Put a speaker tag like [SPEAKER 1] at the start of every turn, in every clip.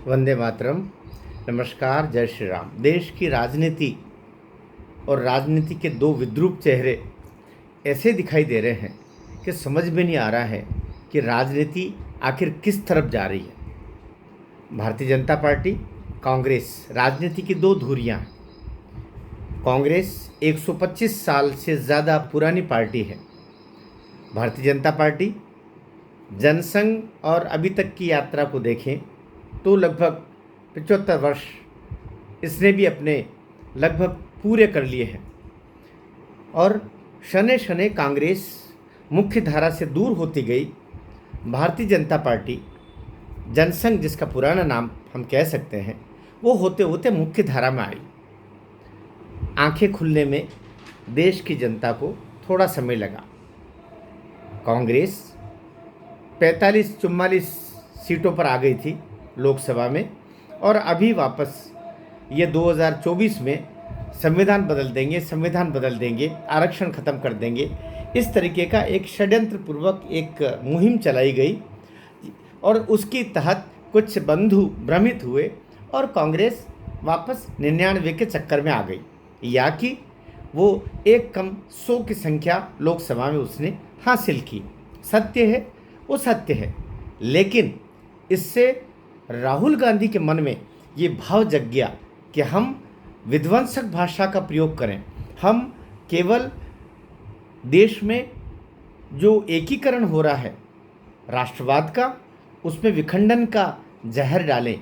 [SPEAKER 1] वंदे मातरम। नमस्कार, जय श्री राम। देश की राजनीति और राजनीति के दो विद्रूप चेहरे ऐसे दिखाई दे रहे हैं कि समझ में नहीं आ रहा है कि राजनीति आखिर किस तरफ जा रही है। भारतीय जनता पार्टी, कांग्रेस, राजनीति की दो धुरियां हैं। कांग्रेस 125 साल से ज़्यादा पुरानी पार्टी है। भारतीय जनता पार्टी जनसंघ और अभी तक की यात्रा को देखें तो लगभग 75 वर्ष इसने भी अपने लगभग पूरे कर लिए हैं। और शने शने कांग्रेस मुख्य धारा से दूर होती गई। भारतीय जनता पार्टी, जनसंघ जिसका पुराना नाम हम कह सकते हैं, वो होते होते मुख्य धारा में आई। आंखें खुलने में देश की जनता को थोड़ा समय लगा। कांग्रेस 45-44 सीटों पर आ गई थी लोकसभा में, और अभी वापस ये 2024 में संविधान बदल देंगे, आरक्षण ख़त्म कर देंगे, इस तरीके का एक षड्यंत्र पूर्वक एक मुहिम चलाई गई। और उसके तहत कुछ बंधु भ्रमित हुए और कांग्रेस वापस 99 के चक्कर में आ गई, या कि वो एक कम 100 की संख्या लोकसभा में उसने हासिल की। सत्य है, वो सत्य है, लेकिन इससे राहुल गांधी के मन में ये भाव जग गया कि हम विध्वंसक भाषा का प्रयोग करें, हम केवल देश में जो एकीकरण हो रहा है राष्ट्रवाद का, उसमें विखंडन का जहर डालें।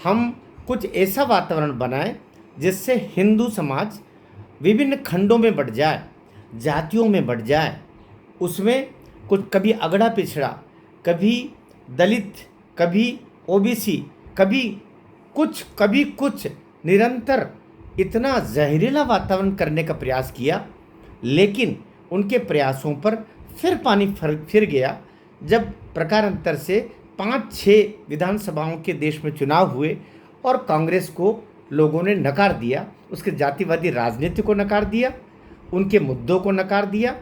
[SPEAKER 1] हम कुछ ऐसा वातावरण बनाएं जिससे हिंदू समाज विभिन्न खंडों में बंट जाए, जातियों में बंट जाए, उसमें कुछ कभी अगड़ा पिछड़ा, कभी दलित, कभी ओबीसी, कभी कुछ निरंतर इतना जहरीला वातावरण करने का प्रयास किया। लेकिन उनके प्रयासों पर फिर पानी फिर गया जब प्रकारांतर से 5-6 विधानसभाओं के देश में चुनाव हुए और कांग्रेस को लोगों ने नकार दिया। उसके जातिवादी राजनीति को नकार दिया, उनके मुद्दों को नकार दिया,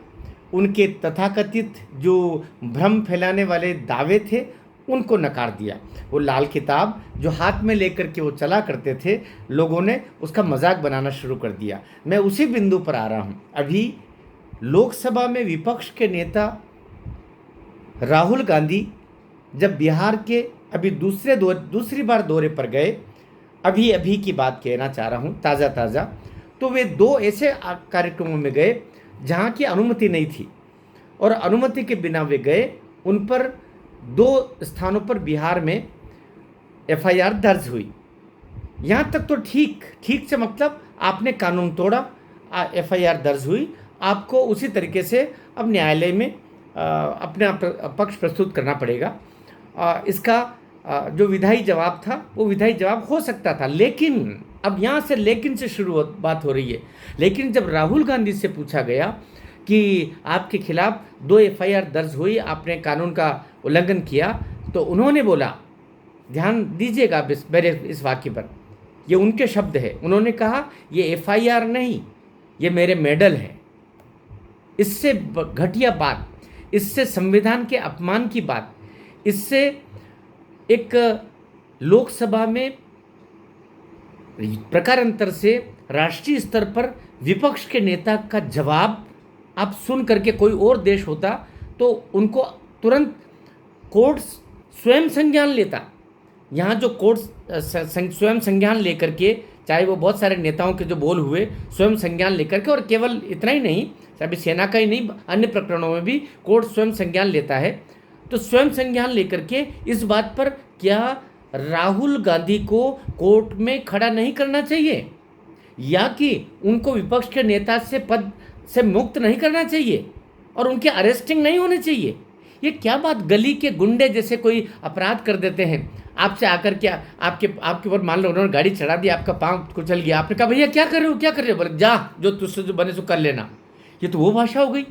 [SPEAKER 1] उनके तथाकथित जो भ्रम फैलाने वाले दावे थे उनको नकार दिया। वो लाल किताब जो हाथ में लेकर के वो चला करते थे, लोगों ने उसका मजाक बनाना शुरू कर दिया। मैं उसी बिंदु पर आ रहा हूँ। अभी लोकसभा में विपक्ष के नेता राहुल गांधी जब बिहार के अभी दूसरी बार दौरे पर गए, अभी की बात कहना चाह रहा हूँ, ताज़ा, तो वे 2 ऐसे कार्यक्रमों में गए जहाँ की अनुमति नहीं थी, और अनुमति के बिना वे गए। उन पर 2 स्थानों पर बिहार में एफआईआर दर्ज हुई। यहाँ तक तो ठीक से, मतलब आपने कानून तोड़ा, एफआईआर दर्ज हुई, आपको उसी तरीके से अब न्यायालय में अपना पक्ष प्रस्तुत करना पड़ेगा। इसका जो विधायी जवाब था वो विधायी जवाब हो सकता था, लेकिन अब यहाँ से लेकिन से बात हो रही है। लेकिन जब राहुल गांधी से पूछा गया कि आपके खिलाफ 2 एफआईआर दर्ज हुई, आपने कानून का उल्लंघन किया, तो उन्होंने बोला, ध्यान दीजिएगा मेरे इस वाक्य पर, ये उनके शब्द है, उन्होंने कहा ये एफआईआर नहीं, ये मेरे मेडल है। इससे घटिया बात, इससे संविधान के अपमान की बात, इससे एक लोकसभा में प्रकारांतर से राष्ट्रीय स्तर पर विपक्ष के नेता का जवाब आप सुन करके कोई और देश होता तो उनको तुरंत कोर्ट स्वयं संज्ञान लेता। यहाँ जो कोर्ट स्वयं संज्ञान लेकर के, चाहे वो बहुत सारे नेताओं के जो बोल हुए, स्वयं संज्ञान लेकर के, और केवल इतना ही नहीं, अभी सेना का ही नहीं, अन्य प्रकरणों में भी कोर्ट स्वयं संज्ञान लेता है। तो स्वयं संज्ञान लेकर के इस बात पर क्या राहुल गांधी को कोर्ट में खड़ा नहीं करना चाहिए, या कि उनको विपक्ष के नेता से पद से मुक्त नहीं करना चाहिए और उनकी अरेस्टिंग नहीं होनी चाहिए? ये क्या बात, गली के गुंडे जैसे कोई अपराध कर देते हैं, आपसे आकर के आपके ऊपर मान लो उन्होंने गाड़ी चढ़ा दी, आपका पाँव कुचल गया, आपने कहा भैया क्या कर रहे हो, बोले जा, जो तुझसे जो बने सो कर लेना। ये तो वो भाषा हो गई।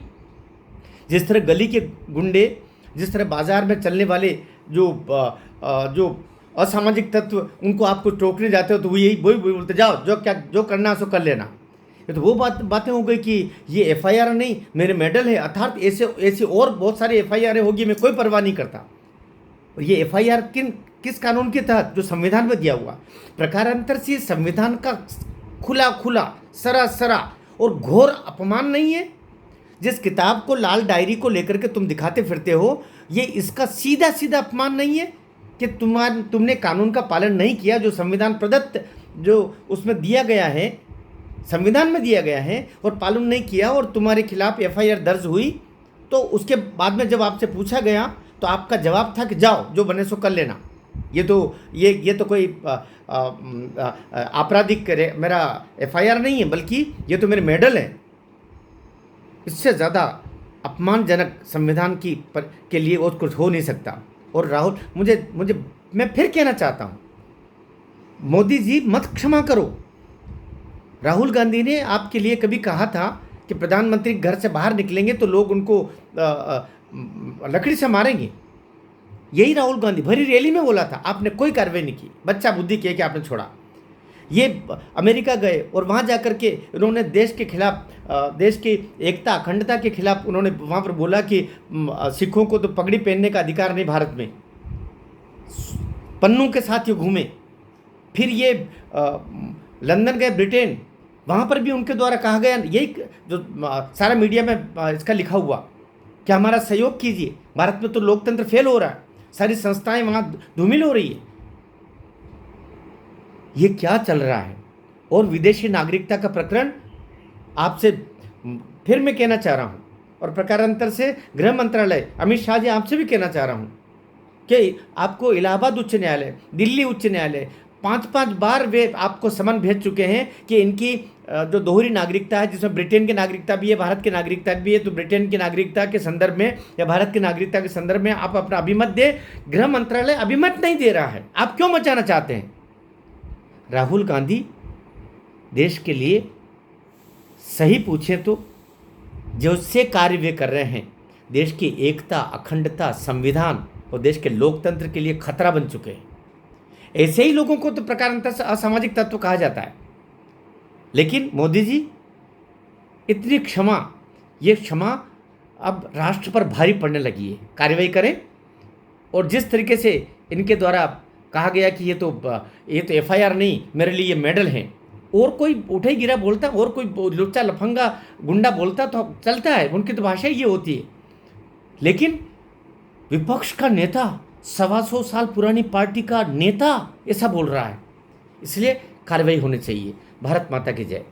[SPEAKER 1] जिस तरह गली के गुंडे, जिस तरह बाजार में चलने वाले जो असामाजिक तत्व, उनको आपको टोकने जाते हो तो वो वही बोलते, जाओ जो करना है सो कर लेना। ये तो वो बातें हो गई कि ये एफआईआर नहीं, मेरे मेडल है। अर्थात ऐसे और बहुत सारे एफआईआर होगी, मैं कोई परवाह नहीं करता। और ये एफआईआर किस कानून के तहत? जो संविधान में दिया हुआ। प्रकारांतर से संविधान का खुला खुला सरासरा और घोर अपमान नहीं है? जिस किताब को, लाल डायरी को लेकर के तुम दिखाते फिरते हो, ये इसका सीधा सीधा अपमान नहीं है कि तुमने कानून का पालन नहीं किया, जो संविधान प्रदत्त, जो उसमें दिया गया है, संविधान में दिया गया है, और पालन नहीं किया, और तुम्हारे खिलाफ एफआईआर दर्ज हुई। तो उसके बाद में जब आपसे पूछा गया तो आपका जवाब था कि जाओ जो बने सो कर लेना। ये तो कोई आपराधिक करे मेरा एफआईआर नहीं है, बल्कि ये तो मेरे मेडल हैं। इससे ज़्यादा अपमानजनक संविधान के लिए और कुछ हो नहीं सकता। और राहुल, मैं फिर कहना चाहता हूँ, मोदी जी मत क्षमा करो। राहुल गांधी ने आपके लिए कभी कहा था कि प्रधानमंत्री घर से बाहर निकलेंगे तो लोग उनको लकड़ी से मारेंगे। यही राहुल गांधी भरी रैली में बोला था। आपने कोई कार्रवाई नहीं की, बच्चा बुद्धि कह के आपने छोड़ा। ये अमेरिका गए और वहाँ जाकर के उन्होंने देश के खिलाफ, देश की एकता अखंडता के खिलाफ उन्होंने वहाँ पर बोला कि सिखों को तो पगड़ी पहनने का अधिकार नहीं भारत में। पन्नू के साथ ये घूमे। फिर ये लंदन गए, ब्रिटेन, वहाँ पर भी उनके द्वारा कहा गया, यही जो सारा मीडिया में इसका लिखा हुआ कि हमारा सहयोग कीजिए। भारत में तो लोकतंत्र फेल हो रहा है, सारी संस्थाएं वहाँ धूमिल हो रही है। ये क्या चल रहा है? और विदेशी नागरिकता का प्रकरण, आपसे फिर मैं कहना चाह रहा हूँ, और प्रकारांतर से गृह मंत्रालय, अमित शाह जी, आपसे भी कहना चाह रहा हूँ कि आपको इलाहाबाद उच्च न्यायालय, दिल्ली उच्च न्यायालय 5-5 बार वे आपको समन भेज चुके हैं कि इनकी जो दोहरी नागरिकता है, जिसमें ब्रिटेन की नागरिकता भी है, भारत की नागरिकता भी है, तो ब्रिटेन की नागरिकता के संदर्भ में या भारत की नागरिकता के संदर्भ में आप अपना अभिमत दें। गृह मंत्रालय अभिमत नहीं दे रहा है। आप क्यों मचाना चाहते हैं? राहुल गांधी देश के लिए सही पूछे तो जो से कार्य वे कर रहे हैं, देश की एकता, अखंडता, संविधान और देश के लोकतंत्र के लिए खतरा बन चुके हैं। ऐसे ही लोगों को तो प्रकारांतर से असामाजिक तत्व कहा जाता है। लेकिन मोदी जी, इतनी क्षमा, ये क्षमा अब राष्ट्र पर भारी पड़ने लगी है। कार्रवाई करें। और जिस तरीके से इनके द्वारा कहा गया कि ये तो एफआईआर नहीं, मेरे लिए ये मेडल हैं, और कोई उठे गिरा बोलता, और कोई लुच्चा लफंगा गुंडा बोलता तो चलता है, उनकी तो भाषा ये होती है। लेकिन विपक्ष का नेता, 125 साल पुरानी पार्टी का नेता ऐसा बोल रहा है, इसलिए कार्रवाई होनी चाहिए। भारत माता की जय।